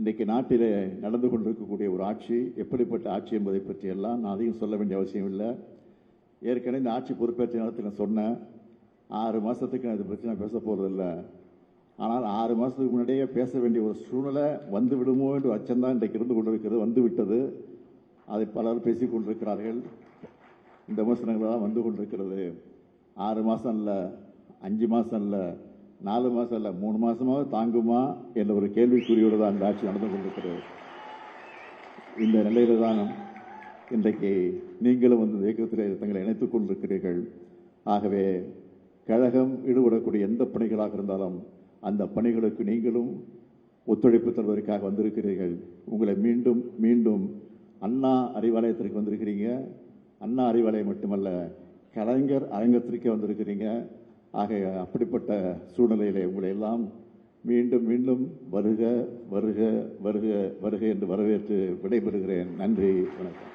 இன்றைக்கு நாட்டிலே நடந்து கொண்டிருக்கக்கூடிய ஒரு ஆட்சி எப்படிப்பட்ட ஆட்சி என்பதை பற்றி எல்லாம் நான் அதையும் சொல்ல வேண்டிய அவசியம் இல்லை. ஏற்கனவே இந்த ஆட்சி பொறுப்பேற்ற நேரத்தில் நான் சொன்னேன், 6 மாதத்துக்கு நான் இதை பற்றி நான் பேச போகிறதில்லை. ஆனால் 6 மாதத்துக்கு முன்னாடியே பேச வேண்டிய ஒரு சூழ்நிலை வந்து விடுமோ என்று அச்சம்தான் இன்றைக்கு இருந்து கொண்டிருக்கிறது. வந்து விட்டது. அதை பலர் பேசிக் கொண்டிருக்கிறார்கள். இந்த விமர்சனங்கள்லாம் வந்து கொண்டிருக்கிறது. 6 மாதம் இல்லை, 5 மாதம் இல்லை, 4 மாதம் இல்லை, 3 மாதமாவது தாங்குமா என்ற ஒரு கேள்விக்குறியோடு தான் இந்த ஆட்சி நடந்து கொண்டிருக்கிறது. இந்த நிலையில தான் இன்றைக்கு நீங்களும் வந்து இயக்கத்தில் தங்களை இணைத்துக் கொண்டிருக்கிறீர்கள். ஆகவே கழகம் ஈடுபடக்கூடிய எந்த பணிகளாக இருந்தாலும் அந்த பணிகளுக்கு நீங்களும் ஒத்துழைப்பு தருவதற்காக வந்திருக்கிறீர்கள். உங்களை மீண்டும் மீண்டும் அண்ணா அறிவாலயத்திற்கு வந்திருக்கிறீங்க. அண்ணா அறிவாலயம் மட்டுமல்ல, கலைஞர் அரங்கத்திற்கே வந்திருக்கிறீங்க. ஆக அப்படிப்பட்ட சூழ்நிலையிலே உங்களை எல்லாம் மீண்டும் மீண்டும் வருக வருக வருக வருக என்று வரவேற்று விடைபெறுகிறேன். நன்றி, வணக்கம்.